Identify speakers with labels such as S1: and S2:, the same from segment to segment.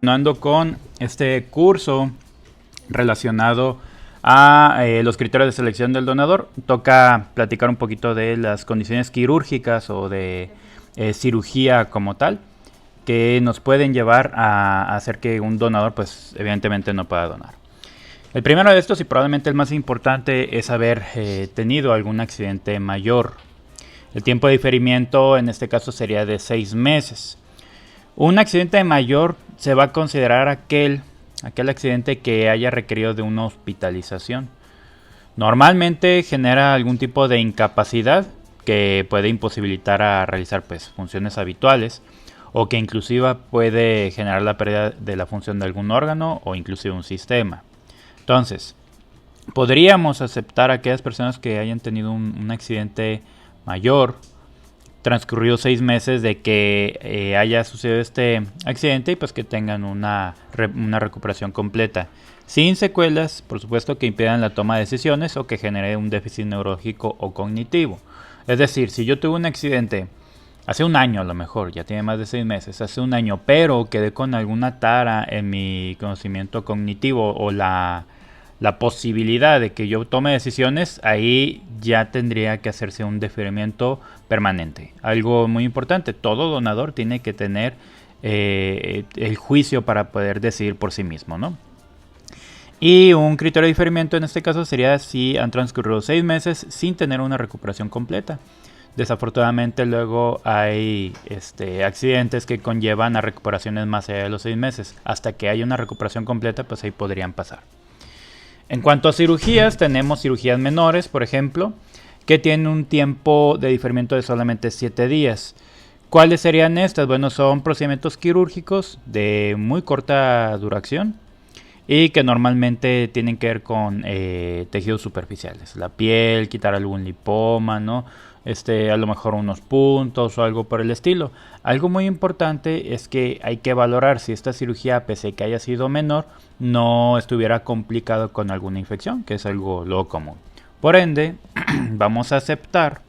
S1: Continuando con este curso relacionado a los criterios de selección del donador, toca platicar un poquito de las condiciones quirúrgicas o de cirugía como tal, que nos pueden llevar a hacer que un donador, pues evidentemente no pueda donar. El primero de estos, y probablemente el más importante, es haber tenido algún accidente mayor. El tiempo de diferimiento en este caso sería de 6 meses. Un accidente mayor se va a considerar aquel accidente que haya requerido de una hospitalización. Normalmente genera algún tipo de incapacidad que puede imposibilitar a realizar funciones habituales, o que inclusive puede generar la pérdida de la función de algún órgano o inclusive un sistema. Entonces, podríamos aceptar a aquellas personas que hayan tenido un accidente mayor, transcurrido 6 meses de que haya sucedido este accidente, y pues que tengan una recuperación completa, sin secuelas, por supuesto, que impidan la toma de decisiones o que genere un déficit neurológico o cognitivo. Es decir, si yo tuve un accidente hace un año, a lo mejor, ya tiene más de 6 meses, hace un año, pero quedé con alguna tara en mi conocimiento cognitivo o la posibilidad de que yo tome decisiones, ahí ya tendría que hacerse un deferimiento permanente. Algo muy importante, todo donador tiene que tener el juicio para poder decidir por sí mismo, ¿no? Y un criterio de diferimiento en este caso sería si han transcurrido 6 meses sin tener una recuperación completa. Desafortunadamente luego hay accidentes que conllevan a recuperaciones más allá de los 6 meses. Hasta que haya una recuperación completa, pues ahí podrían pasar. En cuanto a cirugías, tenemos cirugías menores, por ejemplo, que tienen un tiempo de diferimiento de solamente 7 días. ¿Cuáles serían estas? Bueno, son procedimientos quirúrgicos de muy corta duración y que normalmente tienen que ver con tejidos superficiales, la piel, quitar algún lipoma, ¿no? A lo mejor unos puntos o algo por el estilo. Algo muy importante es que hay que valorar si esta cirugía, pese a que haya sido menor, no estuviera complicado con alguna infección, que es algo lo común. Por ende, vamos a aceptar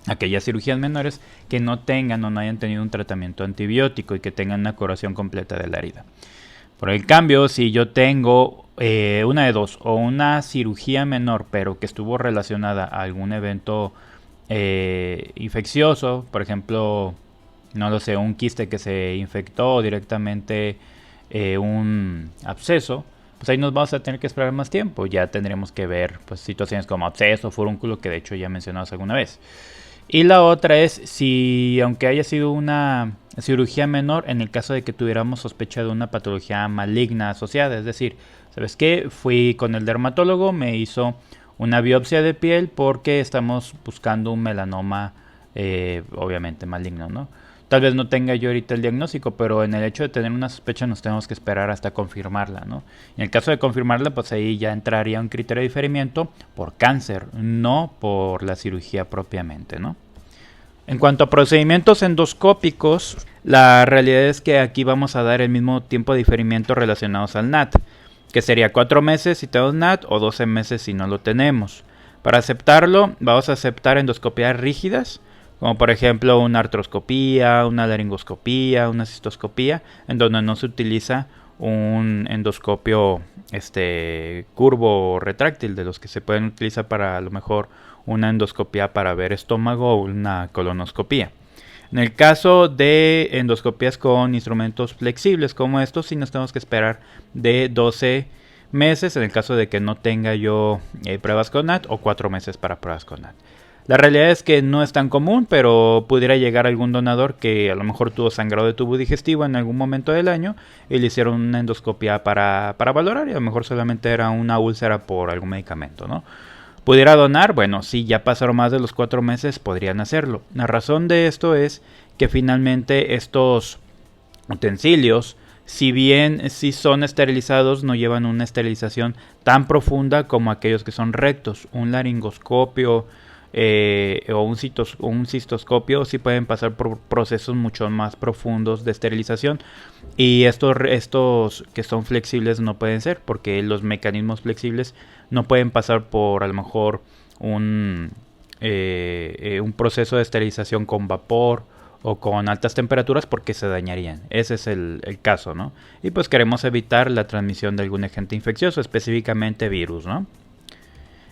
S1: aquellas cirugías menores que no tengan o no hayan tenido un tratamiento antibiótico y que tengan una curación completa de la herida. Por el cambio, si yo tengo una de dos, o una cirugía menor pero que estuvo relacionada a algún evento infeccioso, por ejemplo, no lo sé, un quiste que se infectó directamente, un absceso, pues ahí nos vamos a tener que esperar más tiempo. Ya tendremos que ver pues situaciones como absceso, furúnculo, que de hecho ya mencionamos alguna vez. Y la otra es si, aunque haya sido una cirugía menor, en el caso de que tuviéramos sospecha de una patología maligna asociada, es decir, ¿sabes qué? Fui con el dermatólogo, me hizo una biopsia de piel porque estamos buscando un melanoma, obviamente maligno, ¿no? Tal vez no tenga yo ahorita el diagnóstico, pero en el hecho de tener una sospecha nos tenemos que esperar hasta confirmarla, ¿no? En el caso de confirmarla, pues ahí ya entraría un criterio de diferimiento por cáncer, no por la cirugía propiamente, ¿no? En cuanto a procedimientos endoscópicos, la realidad es que aquí vamos a dar el mismo tiempo de diferimiento relacionados al NAT, que sería 4 meses si tenemos NAT o 12 meses si no lo tenemos. Para aceptarlo, vamos a aceptar endoscopías rígidas, como por ejemplo una artroscopía, una laringoscopía, una cistoscopía, en donde no se utiliza un endoscopio curvo o retráctil, de los que se pueden utilizar para a lo mejor una endoscopía para ver estómago o una colonoscopía. En el caso de endoscopías con instrumentos flexibles como estos, sí nos tenemos que esperar de 12 meses en el caso de que no tenga yo pruebas con NAT, o 4 meses para pruebas con NAT. La realidad es que no es tan común, pero pudiera llegar algún donador que a lo mejor tuvo sangrado de tubo digestivo en algún momento del año y le hicieron una endoscopia para valorar, y a lo mejor solamente era una úlcera por algún medicamento, ¿no? ¿Pudiera donar? Bueno, si ya pasaron más de los 4 meses, podrían hacerlo. La razón de esto es que finalmente estos utensilios, si bien sí son esterilizados, no llevan una esterilización tan profunda como aquellos que son rectos. Un laringoscopio o un cistoscopio sí pueden pasar por procesos mucho más profundos de esterilización, y estos que son flexibles no pueden ser, porque los mecanismos flexibles no pueden pasar por a lo mejor un proceso de esterilización con vapor o con altas temperaturas porque se dañarían. Ese es el caso, ¿no? Y pues queremos evitar la transmisión de algún agente infeccioso, específicamente virus, ¿no?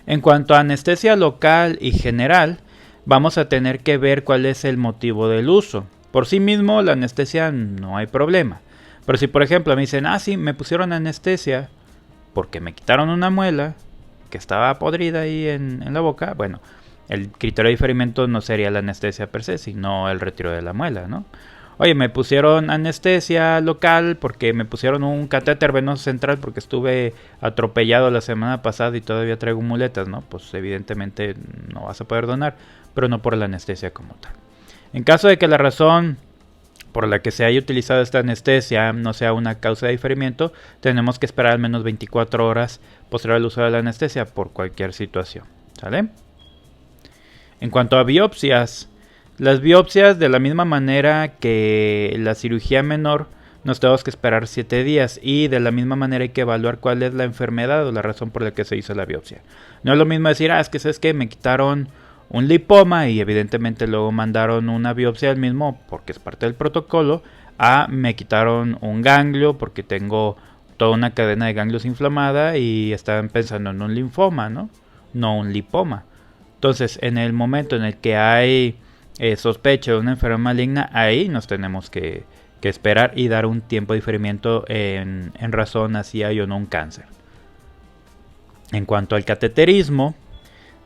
S1: En cuanto a anestesia local y general, vamos a tener que ver cuál es el motivo del uso. Por sí mismo, la anestesia no hay problema. Pero si por ejemplo me dicen, sí, me pusieron anestesia porque me quitaron una muela que estaba podrida ahí en la boca, bueno, el criterio de diferimiento no sería la anestesia per se, sino el retiro de la muela, ¿no? Oye, me pusieron anestesia local porque me pusieron un catéter venoso central porque estuve atropellado la semana pasada y todavía traigo muletas, ¿no? Pues evidentemente no vas a poder donar, pero no por la anestesia como tal. En caso de que la razón por la que se haya utilizado esta anestesia no sea una causa de diferimiento, tenemos que esperar al menos 24 horas posterior al uso de la anestesia por cualquier situación, ¿sale? En cuanto a biopsias, las biopsias de la misma manera que la cirugía menor nos tenemos que esperar 7 días y de la misma manera hay que evaluar cuál es la enfermedad o la razón por la que se hizo la biopsia. No es lo mismo decir, es que sabes que me quitaron un lipoma y evidentemente luego mandaron una biopsia del mismo porque es parte del protocolo, me quitaron un ganglio porque tengo toda una cadena de ganglios inflamada y estaban pensando en un linfoma, ¿no? No un lipoma. Entonces, en el momento en el que hay sospecha de una enfermedad maligna, ahí nos tenemos que esperar y dar un tiempo de diferimiento en razón a si hay o no un cáncer. En cuanto al cateterismo,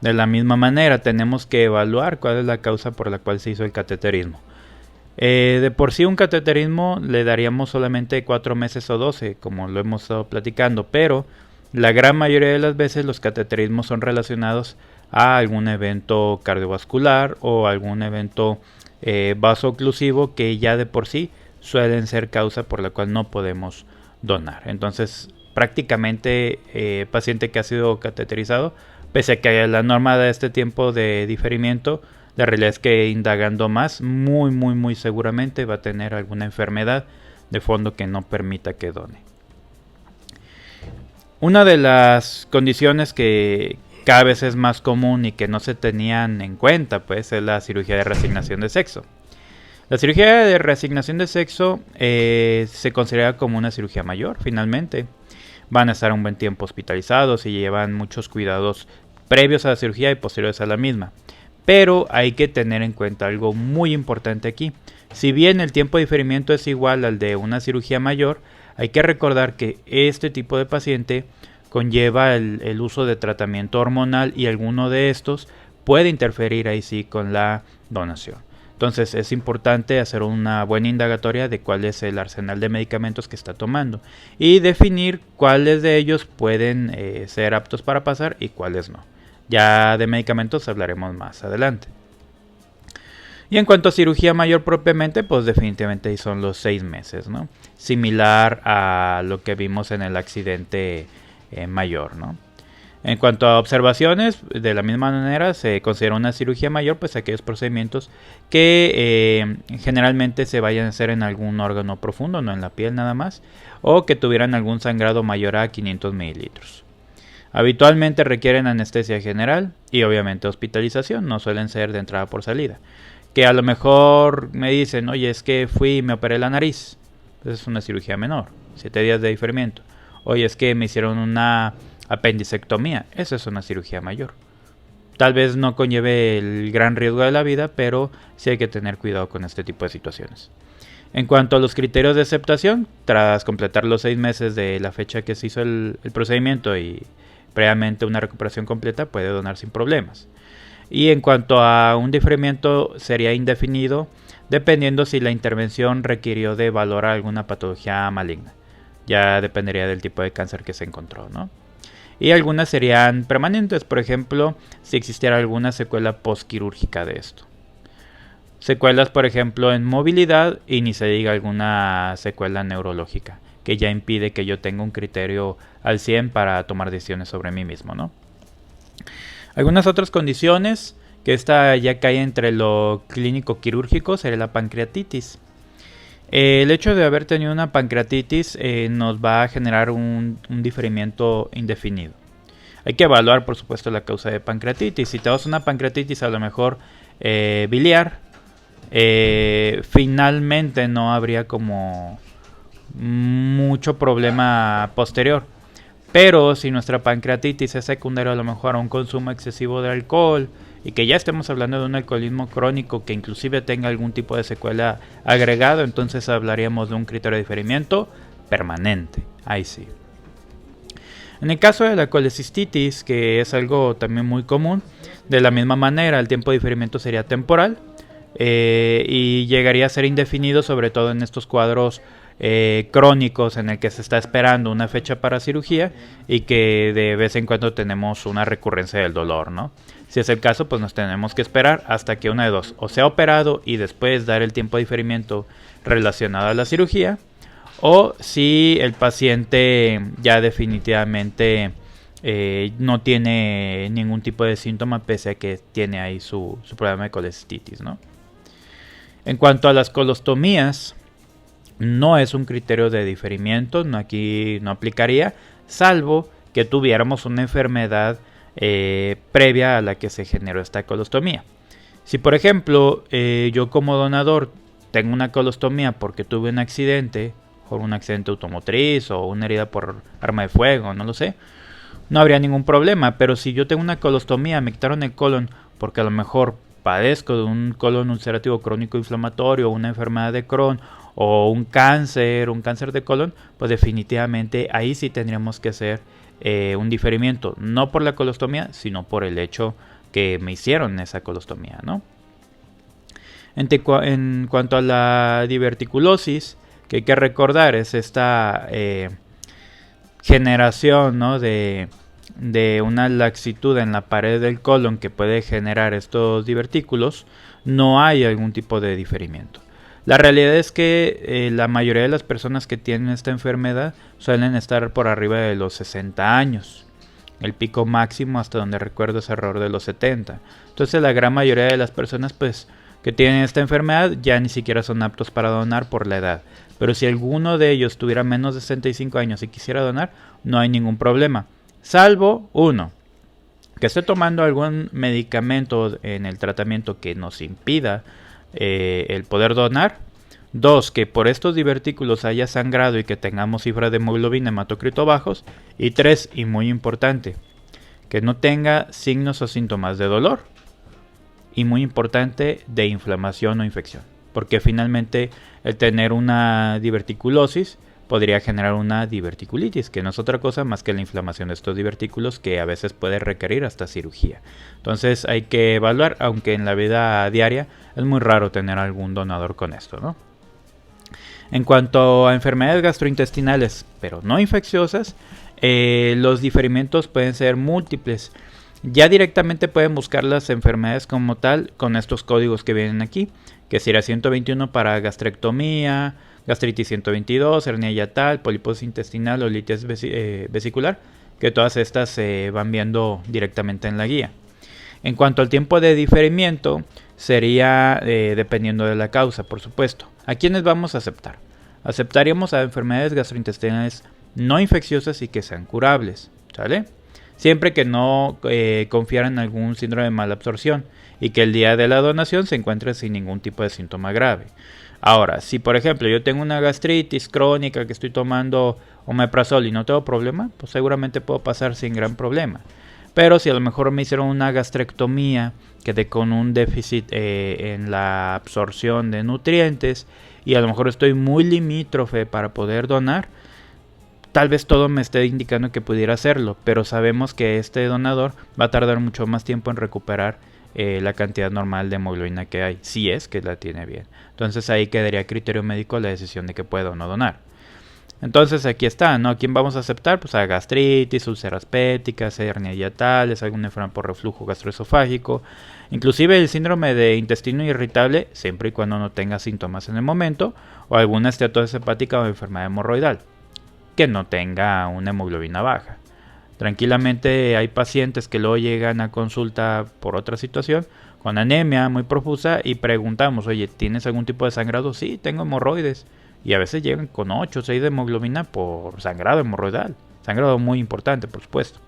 S1: de la misma manera tenemos que evaluar cuál es la causa por la cual se hizo el cateterismo. De por sí un cateterismo le daríamos solamente 4 meses o 12, como lo hemos estado platicando, pero la gran mayoría de las veces los cateterismos son relacionados a algún evento cardiovascular o algún evento vasooclusivo que ya de por sí suelen ser causa por la cual no podemos donar. Entonces prácticamente paciente que ha sido cateterizado, pese a que la norma de este tiempo de diferimiento, la realidad es que indagando más, muy seguramente va a tener alguna enfermedad de fondo que no permita que done. Una de las condiciones que cada vez es más común y que no se tenían en cuenta, pues, es la cirugía de reasignación de sexo. La cirugía de reasignación de sexo se considera como una cirugía mayor, finalmente. Van a estar un buen tiempo hospitalizados y llevan muchos cuidados previos a la cirugía y posteriores a la misma. Pero hay que tener en cuenta algo muy importante aquí. Si bien el tiempo de diferimiento es igual al de una cirugía mayor, hay que recordar que este tipo de paciente conlleva el uso de tratamiento hormonal y alguno de estos puede interferir ahí sí con la donación. Entonces es importante hacer una buena indagatoria de cuál es el arsenal de medicamentos que está tomando y definir cuáles de ellos pueden ser aptos para pasar y cuáles no. Ya de medicamentos hablaremos más adelante. Y en cuanto a cirugía mayor propiamente, pues definitivamente son los 6 meses, ¿no? Similar a lo que vimos en el accidente mayor, ¿no? En cuanto a observaciones, de la misma manera se considera una cirugía mayor, pues aquellos procedimientos que generalmente se vayan a hacer en algún órgano profundo, no en la piel nada más, o que tuvieran algún sangrado mayor a 500 mililitros. Habitualmente requieren anestesia general y obviamente hospitalización, no suelen ser de entrada por salida. Que a lo mejor me dicen, oye, es que fui y me operé la nariz, pues es una cirugía menor, 7 días de diferimiento. Oye, es que me hicieron una apendicectomía, esa es una cirugía mayor. Tal vez no conlleve el gran riesgo de la vida, pero sí hay que tener cuidado con este tipo de situaciones. En cuanto a los criterios de aceptación, tras completar los 6 meses de la fecha que se hizo el procedimiento y previamente una recuperación completa, puede donar sin problemas. Y en cuanto a un diferimiento, sería indefinido dependiendo si la intervención requirió de valorar alguna patología maligna. Ya dependería del tipo de cáncer que se encontró, ¿no? Y algunas serían permanentes, por ejemplo, si existiera alguna secuela postquirúrgica de esto. Secuelas, por ejemplo, en movilidad y ni se diga alguna secuela neurológica, que ya impide que yo tenga un criterio al 100 para tomar decisiones sobre mí mismo, ¿no? Algunas otras condiciones, que esta ya cae entre lo clínico quirúrgico, sería la pancreatitis. El hecho de haber tenido una pancreatitis nos va a generar un diferimiento indefinido. Hay que evaluar, por supuesto, la causa de pancreatitis. Si tenemos una pancreatitis a lo mejor biliar, finalmente no habría como mucho problema posterior. Pero si nuestra pancreatitis es secundaria a lo mejor a un consumo excesivo de alcohol, y que ya estemos hablando de un alcoholismo crónico que inclusive tenga algún tipo de secuela agregado, entonces hablaríamos de un criterio de diferimiento permanente. Ahí sí. En el caso de la colecistitis, que es algo también muy común, de la misma manera el tiempo de diferimiento sería temporal y llegaría a ser indefinido, sobre todo en estos cuadros crónicos en el que se está esperando una fecha para cirugía y que de vez en cuando tenemos una recurrencia del dolor, ¿no? Si es el caso, pues nos tenemos que esperar hasta que una de dos, o sea operado y después dar el tiempo de diferimiento relacionado a la cirugía, o si el paciente ya definitivamente no tiene ningún tipo de síntoma pese a que tiene ahí su problema de colecistitis, ¿no? En cuanto a las colostomías, no es un criterio de diferimiento, aquí no aplicaría, salvo que tuviéramos una enfermedad previa a la que se generó esta colostomía. Si por ejemplo yo como donador tengo una colostomía porque tuve un accidente, por un accidente automotriz o una herida por arma de fuego, no lo sé, no habría ningún problema. Pero si yo tengo una colostomía, me quitaron el colon porque a lo mejor padezco de un colon ulcerativo crónico inflamatorio, una enfermedad de Crohn o un cáncer de colon, pues definitivamente ahí sí tendríamos que hacer un diferimiento, no por la colostomía, sino por el hecho que me hicieron esa colostomía, ¿no? En cuanto a la diverticulosis, que hay que recordar es esta generación, ¿no?, de una laxitud en la pared del colon que puede generar estos divertículos, no hay algún tipo de diferimiento. La realidad es que la mayoría de las personas que tienen esta enfermedad suelen estar por arriba de los 60 años. El pico máximo, hasta donde recuerdo, es alrededor de los 70. Entonces la gran mayoría de las personas pues que tienen esta enfermedad ya ni siquiera son aptos para donar por la edad. Pero si alguno de ellos tuviera menos de 65 años y quisiera donar, no hay ningún problema. Salvo uno, que esté tomando algún medicamento en el tratamiento que nos impida el poder donar. Dos, que por estos divertículos haya sangrado y que tengamos cifras de hemoglobina hematocrito bajos. Y tres, y muy importante, que no tenga signos o síntomas de dolor. Y muy importante, de inflamación o infección. Porque finalmente el tener una diverticulosis podría generar una diverticulitis, que no es otra cosa más que la inflamación de estos divertículos, que a veces puede requerir hasta cirugía. Entonces hay que evaluar, aunque en la vida diaria es muy raro tener algún donador con esto, ¿no? En cuanto a enfermedades gastrointestinales, pero no infecciosas, los diferimientos pueden ser múltiples. Ya directamente pueden buscar las enfermedades como tal con estos códigos que vienen aquí, que sería 121 para gastrectomía, gastritis 122, hernia hiatal, póliposis intestinal o litis vesicular, que todas estas se van viendo directamente en la guía. En cuanto al tiempo de diferimiento, sería dependiendo de la causa, por supuesto. ¿A quiénes vamos a aceptar? Aceptaríamos a enfermedades gastrointestinales no infecciosas y que sean curables, ¿sale? Siempre que no confiaran en algún síndrome de malabsorción y que el día de la donación se encuentre sin ningún tipo de síntoma grave. Ahora, si por ejemplo yo tengo una gastritis crónica que estoy tomando omeprazol y no tengo problema, pues seguramente puedo pasar sin gran problema. Pero si a lo mejor me hicieron una gastrectomía, quedé con un déficit en la absorción de nutrientes y a lo mejor estoy muy limítrofe para poder donar, tal vez todo me esté indicando que pudiera hacerlo, pero sabemos que este donador va a tardar mucho más tiempo en recuperar la cantidad normal de hemoglobina que hay, si es que la tiene bien. Entonces ahí quedaría a criterio médico la decisión de que pueda o no donar. Entonces aquí está, ¿no? ¿A quién vamos a aceptar? Pues a gastritis, úlceras pépticas, hernia hiatales, alguna enfermedad por reflujo gastroesofágico, inclusive el síndrome de intestino irritable, siempre y cuando no tenga síntomas en el momento, o alguna esteatosis hepática o enfermedad hemorroidal, que no tenga una hemoglobina baja. Tranquilamente hay pacientes que luego llegan a consulta por otra situación, con anemia muy profusa, y preguntamos, oye, ¿tienes algún tipo de sangrado? Sí, tengo hemorroides. Y a veces llegan con 8 o 6 de hemoglobina por sangrado hemorroidal. Sangrado muy importante, por supuesto.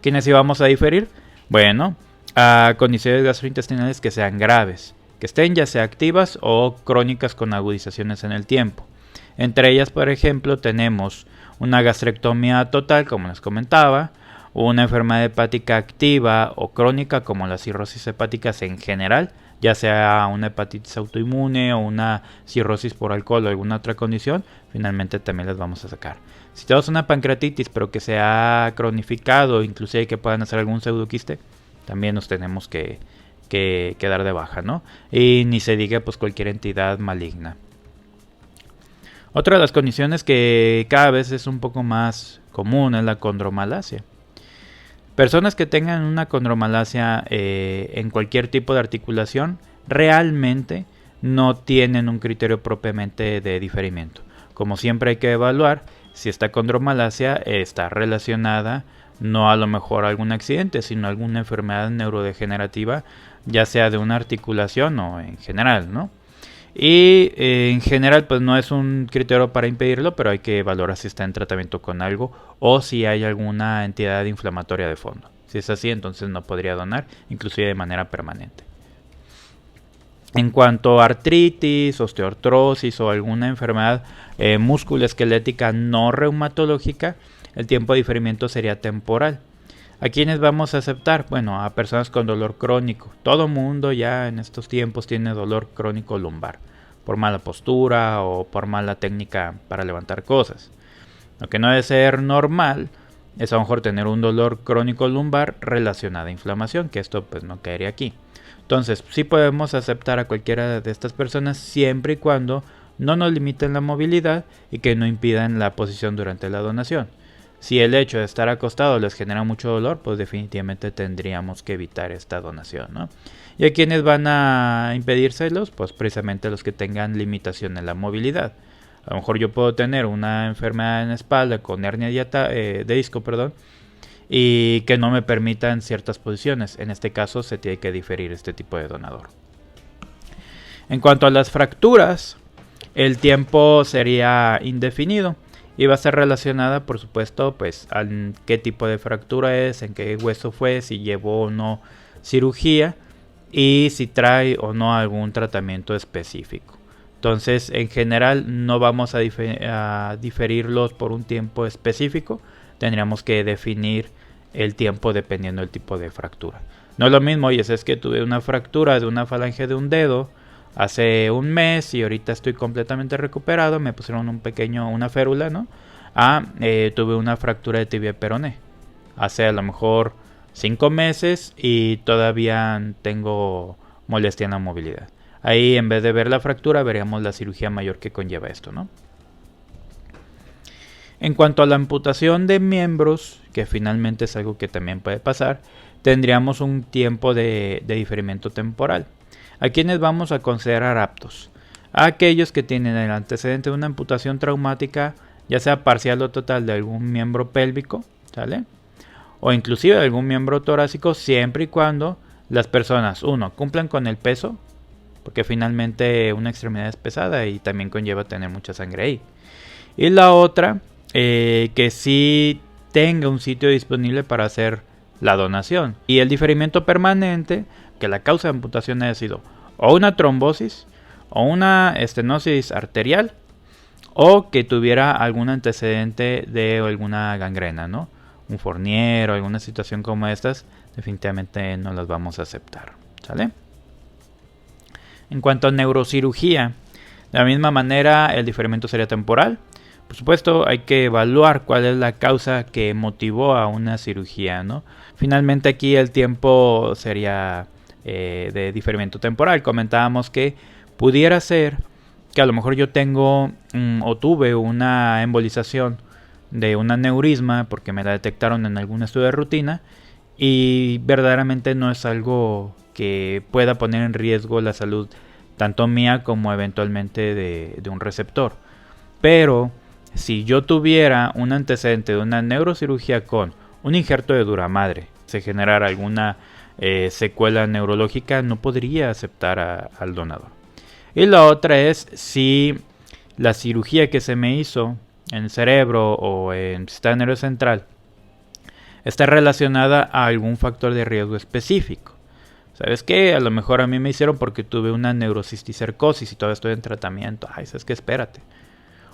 S1: ¿Quiénes íbamos a diferir? Bueno, a condiciones gastrointestinales que sean graves que estén ya sea activas o crónicas con agudizaciones en el tiempo. Entre ellas, por ejemplo, tenemos una gastrectomía total, como les comentaba, una enfermedad hepática activa o crónica, como las cirrosis hepáticas en general, ya sea una hepatitis autoinmune o una cirrosis por alcohol o alguna otra condición, finalmente también las vamos a sacar. Si tenemos una pancreatitis pero que se ha cronificado, inclusive que puedan hacer algún pseudoquiste, también nos tenemos que dar de baja, ¿no? Y ni se diga pues cualquier entidad maligna. Otra de las condiciones que cada vez es un poco más común es la condromalacia. Personas que tengan una condromalacia en cualquier tipo de articulación realmente no tienen un criterio propiamente de diferimiento. Como siempre hay que evaluar si esta condromalacia está relacionada no a lo mejor a algún accidente, sino a alguna enfermedad neurodegenerativa, ya sea de una articulación o en general, ¿no? Y en general pues no es un criterio para impedirlo, pero hay que valorar si está en tratamiento con algo o si hay alguna entidad inflamatoria de fondo. Si es así, entonces no podría donar, inclusive de manera permanente. En cuanto a artritis, osteoartrosis o alguna enfermedad musculoesquelética no reumatológica, el tiempo de diferimiento sería temporal. ¿A quiénes vamos a aceptar? Bueno, a personas con dolor crónico. Todo mundo ya en estos tiempos tiene dolor crónico lumbar, por mala postura o por mala técnica para levantar cosas. Lo que no debe ser normal es a lo mejor tener un dolor crónico lumbar relacionado a inflamación, que esto pues no caería aquí. Entonces, sí podemos aceptar a cualquiera de estas personas siempre y cuando no nos limiten la movilidad y que no impidan la posición durante la donación. Si el hecho de estar acostado les genera mucho dolor, pues definitivamente tendríamos que evitar esta donación, ¿no? ¿Y a quienes van a impedírselos? Pues precisamente los que tengan limitación en la movilidad. A lo mejor yo puedo tener una enfermedad en la espalda con hernia de disco, y que no me permitan ciertas posiciones. En este caso se tiene que diferir este tipo de donador. En cuanto a las fracturas, el tiempo sería indefinido. Y va a ser relacionada, por supuesto, pues a qué tipo de fractura es, en qué hueso fue, si llevó o no cirugía y si trae o no algún tratamiento específico. Entonces, en general, no vamos a diferirlos por un tiempo específico. Tendríamos que definir el tiempo dependiendo del tipo de fractura. No es lo mismo, oye, es que tuve una fractura de una falange de un dedo hace un mes y ahorita estoy completamente recuperado, me pusieron una férula, ¿no? Tuve una fractura de tibia peroné hace a lo mejor 5 meses y todavía tengo molestia en la movilidad. Ahí en vez de ver la fractura veríamos la cirugía mayor que conlleva esto, ¿no? En cuanto a la amputación de miembros, que finalmente es algo que también puede pasar, tendríamos un tiempo de diferimiento temporal. ¿A quiénes vamos a considerar aptos? A aquellos que tienen el antecedente de una amputación traumática, ya sea parcial o total de algún miembro pélvico, ¿sale? O inclusive de algún miembro torácico, siempre y cuando las personas, uno, cumplan con el peso, porque finalmente una extremidad es pesada y también conlleva tener mucha sangre ahí. Y la otra, que sí tenga un sitio disponible para hacer la donación. Y el diferimiento permanente, que la causa de amputación haya sido o una trombosis o una estenosis arterial o que tuviera algún antecedente de alguna gangrena, ¿no? Un Fournier o alguna situación como estas, definitivamente no las vamos a aceptar, ¿sale? En cuanto a neurocirugía, de la misma manera el diferimiento sería temporal. Por supuesto, hay que evaluar cuál es la causa que motivó a una cirugía, ¿no? Finalmente aquí el tiempo sería de diferimiento temporal. Comentábamos que pudiera ser que a lo mejor yo tengo o tuve una embolización de un aneurisma porque me la detectaron en algún estudio de rutina y verdaderamente no es algo que pueda poner en riesgo la salud tanto mía como eventualmente de un receptor. Pero si yo tuviera un antecedente de una neurocirugía con un injerto de dura madre, se generara alguna secuela neurológica, no podría aceptar al donador. Y la otra es si la cirugía que se me hizo en el cerebro o en el sistema nervioso central está relacionada a algún factor de riesgo específico. ¿Sabes qué? A lo mejor a mí me hicieron porque tuve una neurocisticercosis y todavía estoy en tratamiento. Ay, ¿sabes qué? Espérate.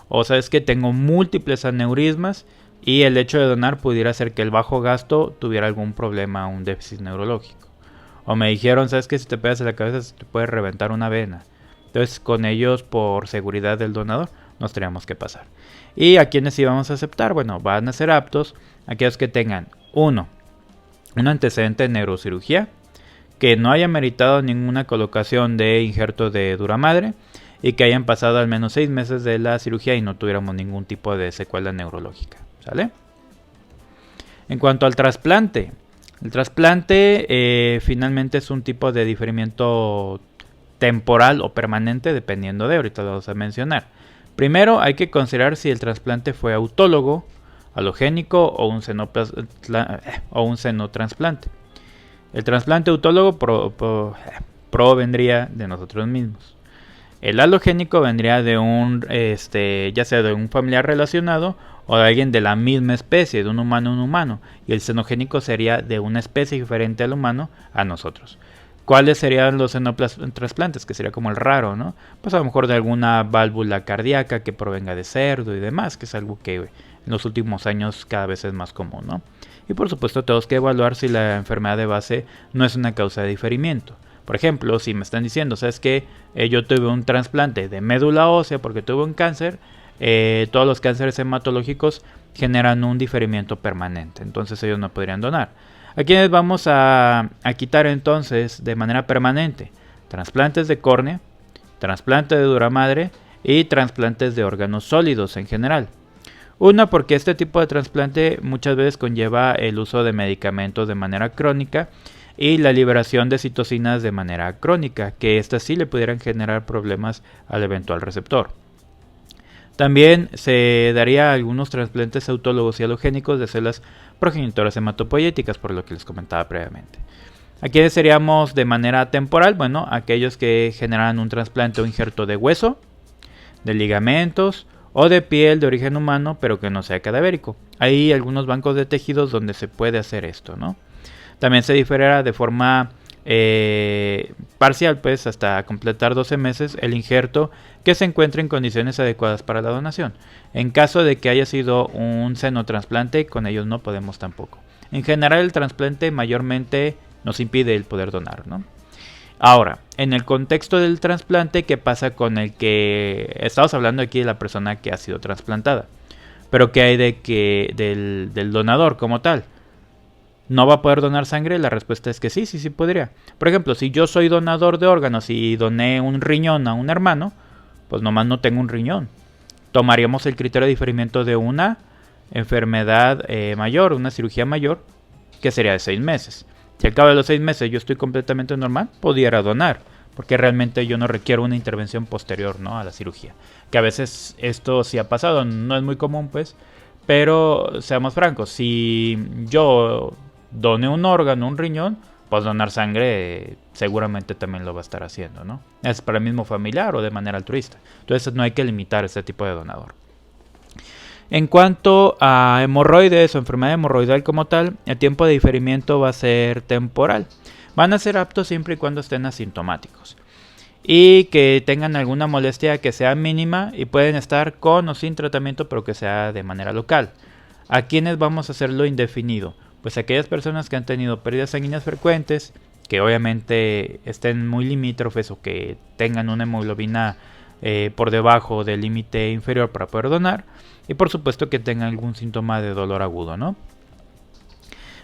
S1: O sabes que tengo múltiples aneurismas y el hecho de donar pudiera hacer que el bajo gasto tuviera algún problema, un déficit neurológico. O me dijeron, ¿sabes qué? Si te pegas en la cabeza se te puede reventar una vena. Entonces con ellos, por seguridad del donador, nos teníamos que pasar. ¿Y a quiénes íbamos a aceptar? Bueno, van a ser aptos aquellos que tengan un antecedente de neurocirugía, que no haya meritado ninguna colocación de injerto de dura madre y que hayan pasado al menos 6 meses de la cirugía y no tuviéramos ningún tipo de secuela neurológica. ¿Sale? En cuanto al trasplante, el trasplante finalmente es un tipo de diferimiento temporal o permanente dependiendo de, ahorita lo vamos a mencionar. Primero hay que considerar si el trasplante fue autólogo, alogénico o un xenotrasplante. El trasplante autólogo provendría de nosotros mismos. El halogénico vendría de ya sea de un familiar relacionado o de alguien de la misma especie, de un humano a un humano. Y el xenogénico sería de una especie diferente al humano a nosotros. ¿Cuáles serían los xenotrasplantes? Que sería como el raro, ¿no? Pues a lo mejor de alguna válvula cardíaca que provenga de cerdo y demás, que es algo que en los últimos años cada vez es más común, ¿no? Y por supuesto tenemos que evaluar si la enfermedad de base no es una causa de diferimiento. Por ejemplo, si me están diciendo, ¿sabes qué? Yo tuve un trasplante de médula ósea porque tuve un cáncer, todos los cánceres hematológicos generan un diferimiento permanente, entonces ellos no podrían donar. ¿A quiénes vamos a quitar entonces de manera permanente? Trasplantes de córnea, trasplante de dura madre y trasplantes de órganos sólidos en general. Una, porque este tipo de trasplante muchas veces conlleva el uso de medicamentos de manera crónica y la liberación de citocinas de manera crónica, que estas sí le pudieran generar problemas al eventual receptor. También se daría algunos trasplantes autólogos y halogénicos de células progenitoras hematopoyéticas, por lo que les comentaba previamente. ¿A quiénes seríamos de manera temporal? Bueno, aquellos que generan un trasplante o injerto de hueso, de ligamentos o de piel de origen humano, pero que no sea cadavérico. Hay algunos bancos de tejidos donde se puede hacer esto, ¿no? También se diferirá de forma parcial, pues hasta completar 12 meses, el injerto que se encuentre en condiciones adecuadas para la donación. En caso de que haya sido un xenotrasplante, con ellos no podemos tampoco. En general, el trasplante mayormente nos impide el poder donar, ¿no? Ahora, en el contexto del trasplante, ¿qué pasa con el que estamos hablando aquí de la persona que ha sido trasplantada? Pero ¿qué hay del donador como tal? ¿No va a poder donar sangre? La respuesta es que sí podría. Por ejemplo, si yo soy donador de órganos y doné un riñón a un hermano, pues nomás no tengo un riñón. Tomaríamos el criterio de diferimiento de una enfermedad mayor, una cirugía mayor, que sería de 6 meses. Si al cabo de los 6 meses yo estoy completamente normal, pudiera donar, porque realmente yo no requiero una intervención posterior, ¿no?, a la cirugía. Que a veces esto sí ha pasado, no es muy común, pues, pero seamos francos, si yo doné un órgano, un riñón, pues donar sangre seguramente también lo va a estar haciendo, ¿no? Es para el mismo familiar o de manera altruista. Entonces no hay que limitar este tipo de donador. En cuanto a hemorroides o enfermedad hemorroidal como tal, el tiempo de diferimiento va a ser temporal. Van a ser aptos siempre y cuando estén asintomáticos y que tengan alguna molestia que sea mínima y pueden estar con o sin tratamiento, pero que sea de manera local. ¿A quiénes vamos a hacerlo indefinido? Pues aquellas personas que han tenido pérdidas sanguíneas frecuentes, que obviamente estén muy limítrofes o que tengan una hemoglobina por debajo del límite inferior para poder donar, y por supuesto que tengan algún síntoma de dolor agudo, ¿no?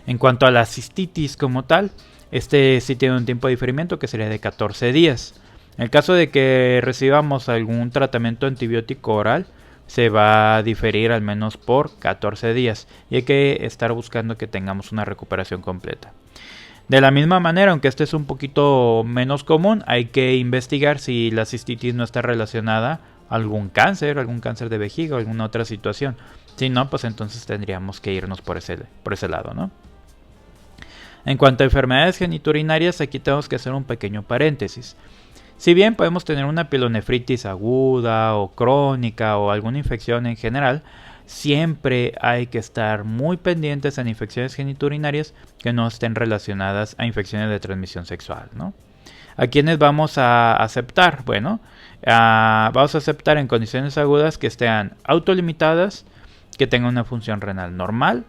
S1: En cuanto a la cistitis como tal, este sí tiene un tiempo de diferimiento que sería de 14 días. En el caso de que recibamos algún tratamiento antibiótico oral, se va a diferir al menos por 14 días y hay que estar buscando que tengamos una recuperación completa. De la misma manera, aunque este es un poquito menos común, hay que investigar si la cistitis no está relacionada a algún cáncer de vejiga o alguna otra situación. Si no, pues entonces tendríamos que irnos por ese lado, ¿no? En cuanto a enfermedades geniturinarias, aquí tenemos que hacer un pequeño paréntesis. Si bien podemos tener una pielonefritis aguda o crónica o alguna infección en general, siempre hay que estar muy pendientes en infecciones genitourinarias que no estén relacionadas a infecciones de transmisión sexual, ¿no? ¿A quiénes vamos a aceptar? Bueno, vamos a aceptar en condiciones agudas que estén autolimitadas, que tengan una función renal normal,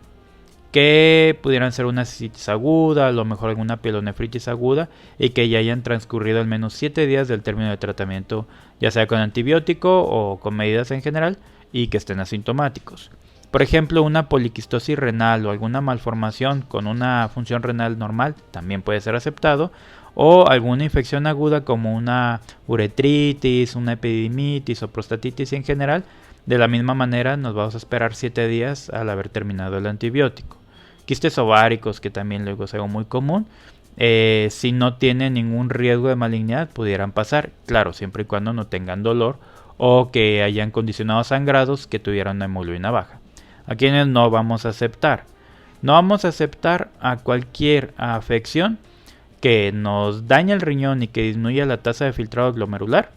S1: que pudieran ser una cistitis aguda, a lo mejor alguna pielonefritis aguda, y que ya hayan transcurrido al menos 7 días del término de tratamiento, ya sea con antibiótico o con medidas en general, y que estén asintomáticos. Por ejemplo, una poliquistosis renal o alguna malformación con una función renal normal también puede ser aceptado, o alguna infección aguda como una uretritis, una epididimitis o prostatitis en general. De la misma manera nos vamos a esperar 7 días al haber terminado el antibiótico. Quistes ováricos, que también luego es algo muy común, si no tienen ningún riesgo de malignidad pudieran pasar, claro, siempre y cuando no tengan dolor o que hayan condicionado sangrados que tuvieran una hemoglobina baja. ¿A quienes no vamos a aceptar? No vamos a aceptar a cualquier afección que nos dañe el riñón y que disminuya la tasa de filtrado glomerular,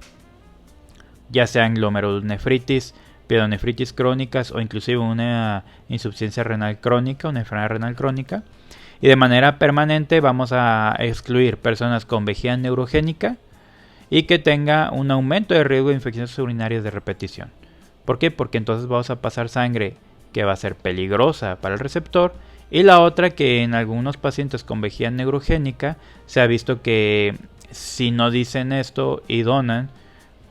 S1: ya sean glomerulonefritis, pielonefritis crónicas o inclusive una insuficiencia renal crónica, una enfermedad renal crónica. Y de manera permanente vamos a excluir personas con vejiga neurogénica y que tenga un aumento de riesgo de infecciones urinarias de repetición. ¿Por qué? Porque entonces vamos a pasar sangre que va a ser peligrosa para el receptor, y la otra que en algunos pacientes con vejiga neurogénica se ha visto que si no dicen esto y donan,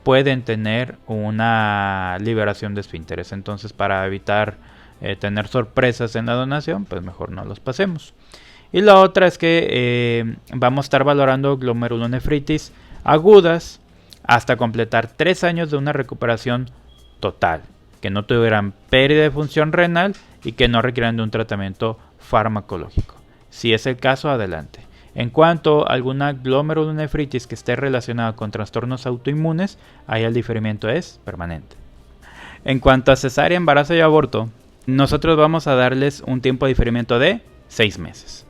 S1: pueden tener una liberación de esfínteres. Entonces, para evitar tener sorpresas en la donación, pues mejor no los pasemos. Y la otra es que vamos a estar valorando glomerulonefritis agudas hasta completar 3 años de una recuperación total, que no tuvieran pérdida de función renal y que no requieran de un tratamiento farmacológico. Si es el caso, adelante. En cuanto a alguna glomerulonefritis que esté relacionada con trastornos autoinmunes, ahí el diferimiento es permanente. En cuanto a cesárea, embarazo y aborto, nosotros vamos a darles un tiempo de diferimiento de 6 meses.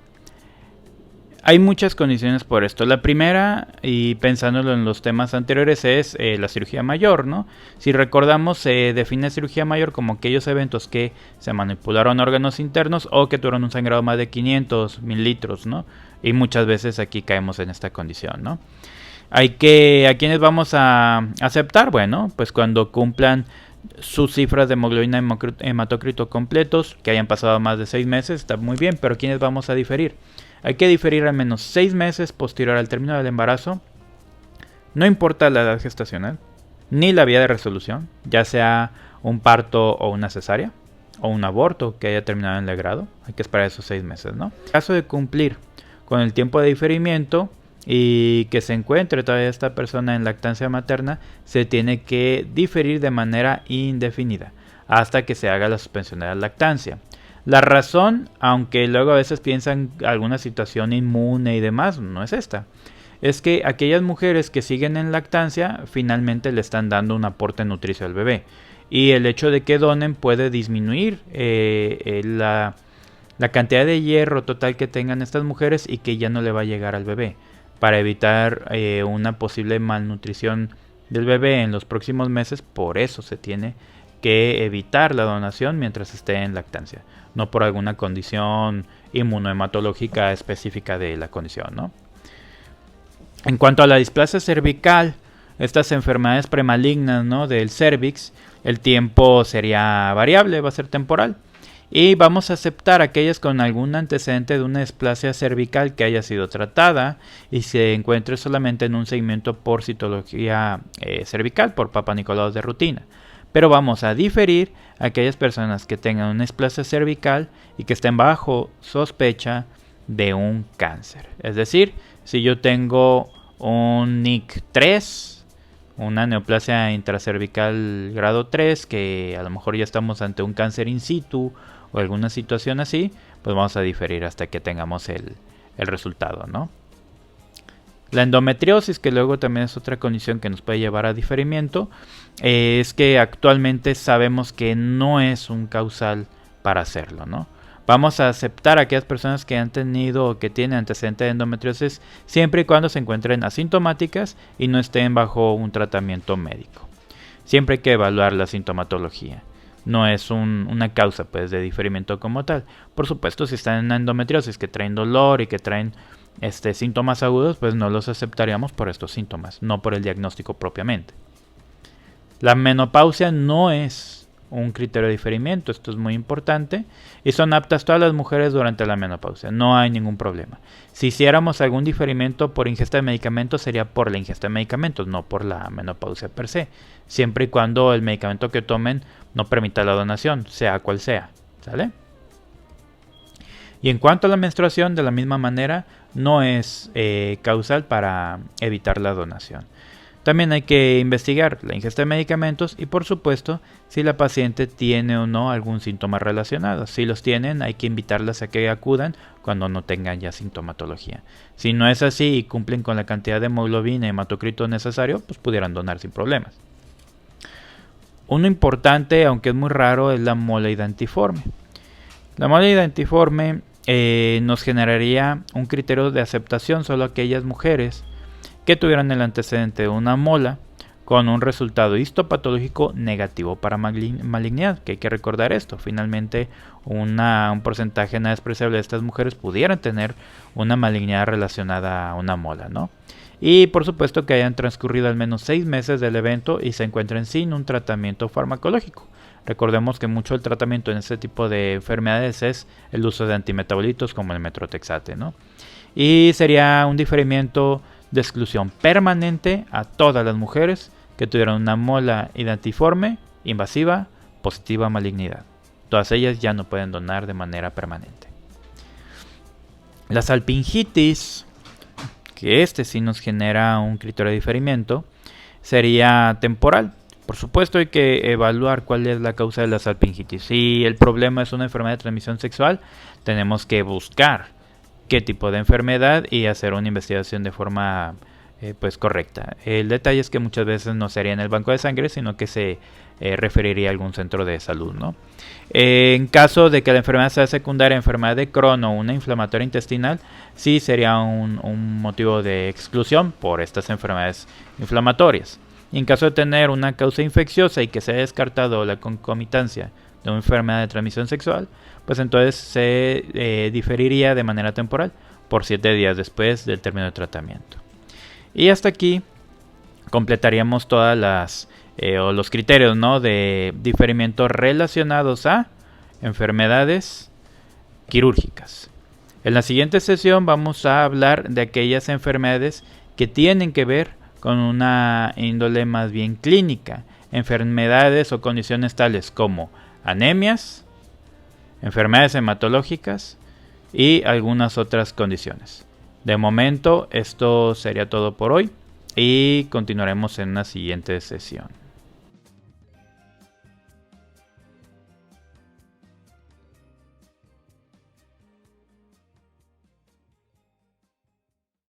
S1: Hay muchas condiciones por esto. La primera, y pensándolo en los temas anteriores, es la cirugía mayor, ¿no? Si recordamos, se define cirugía mayor como aquellos eventos que se manipularon órganos internos o que tuvieron un sangrado más de 500 mililitros, ¿no? Y muchas veces aquí caemos en esta condición, ¿no? ¿A quiénes vamos a aceptar? Bueno, pues cuando cumplan sus cifras de hemoglobina hematócrito completos, que hayan pasado más de 6 meses, está muy bien, pero ¿quiénes vamos a diferir? Hay que diferir al menos 6 meses posterior al término del embarazo, no importa la edad gestacional, ni la vía de resolución, ya sea un parto o una cesárea, o un aborto que haya terminado en legrado, hay que esperar esos 6 meses, ¿no? En caso de cumplir con el tiempo de diferimiento y que se encuentre todavía esta persona en lactancia materna, se tiene que diferir de manera indefinida, hasta que se haga la suspensión de la lactancia. La razón, aunque luego a veces piensan alguna situación inmune y demás, no es esta. Es que aquellas mujeres que siguen en lactancia finalmente le están dando un aporte nutricio al bebé. Y el hecho de que donen puede disminuir la cantidad de hierro total que tengan estas mujeres y que ya no le va a llegar al bebé. Para evitar una posible malnutrición del bebé en los próximos meses, por eso se tiene que evitar la donación mientras esté en lactancia, no por alguna condición inmunohematológica específica de la condición, ¿no? En cuanto a la displasia cervical, estas enfermedades premalignas, ¿no?, del cervix, el tiempo sería variable, va a ser temporal. Y vamos a aceptar aquellas con algún antecedente de una displasia cervical que haya sido tratada y se encuentre solamente en un seguimiento por citología cervical, por Papa Nicolau de rutina. Pero vamos a diferir a aquellas personas que tengan una displasia cervical y que estén bajo sospecha de un cáncer. Es decir, si yo tengo un NIC3, una neoplasia intracervical grado 3, que a lo mejor ya estamos ante un cáncer in situ o alguna situación así, pues vamos a diferir hasta que tengamos el resultado, ¿no? La endometriosis, que luego también es otra condición que nos puede llevar a diferimiento, es que actualmente sabemos que no es un causal para hacerlo, ¿no? Vamos a aceptar a aquellas personas que han tenido o que tienen antecedente de endometriosis siempre y cuando se encuentren asintomáticas y no estén bajo un tratamiento médico. Siempre hay que evaluar la sintomatología. no es una causa pues de diferimiento como tal. Por supuesto, si están en endometriosis que traen dolor y que traen síntomas agudos, pues no los aceptaríamos por estos síntomas, no por el diagnóstico propiamente. La menopausia no es un criterio de diferimiento, esto es muy importante, y son aptas todas las mujeres durante la menopausia, no hay ningún problema. Si hiciéramos algún diferimiento por ingesta de medicamentos, sería por la ingesta de medicamentos, no por la menopausia per se, siempre y cuando el medicamento que tomen no permita la donación, sea cual sea, ¿sale? Y en cuanto a la menstruación, de la misma manera, no es causal para evitar la donación. También hay que investigar la ingesta de medicamentos y, por supuesto, si la paciente tiene o no algún síntoma relacionado. Si los tienen, hay que invitarlas a que acudan cuando no tengan ya sintomatología. Si no es así y cumplen con la cantidad de hemoglobina y hematocrito necesario, pues pudieran donar sin problemas. Uno importante, aunque es muy raro, es la mola identiforme. La mola identiforme nos generaría un criterio de aceptación solo a aquellas mujeres que tuvieran el antecedente de una mola con un resultado histopatológico negativo para malignidad, que hay que recordar esto. Finalmente, un porcentaje nada despreciable de estas mujeres pudieran tener una malignidad relacionada a una mola, ¿no? Y por supuesto que hayan transcurrido al menos 6 meses del evento y se encuentren sin un tratamiento farmacológico. Recordemos que mucho del tratamiento en este tipo de enfermedades es el uso de antimetabolitos como el metrotexate, ¿no? Y sería un diferimiento de exclusión permanente a todas las mujeres que tuvieran una mola identiforme, invasiva, positiva a malignidad. Todas ellas ya no pueden donar de manera permanente. La salpingitis, que sí nos genera un criterio de diferimiento, sería temporal. Por supuesto hay que evaluar cuál es la causa de la salpingitis. Si el problema es una enfermedad de transmisión sexual, tenemos que buscar qué tipo de enfermedad y hacer una investigación de forma pues correcta. El detalle es que muchas veces no sería en el banco de sangre, sino que se referiría a algún centro de salud, ¿no? En caso de que la enfermedad sea secundaria, enfermedad de Crohn o una inflamatoria intestinal, sí sería un motivo de exclusión por estas enfermedades inflamatorias. Y en caso de tener una causa infecciosa y que se haya descartado la concomitancia de una enfermedad de transmisión sexual, pues entonces se diferiría de manera temporal por 7 días después del término de tratamiento. Y hasta aquí completaríamos todas los criterios, ¿no?, de diferimiento relacionados a enfermedades quirúrgicas. En la siguiente sesión vamos a hablar de aquellas enfermedades que tienen que ver con una índole más bien clínica, enfermedades o condiciones tales como anemias, enfermedades hematológicas y algunas otras condiciones. De momento, esto sería todo por hoy y continuaremos en una siguiente sesión.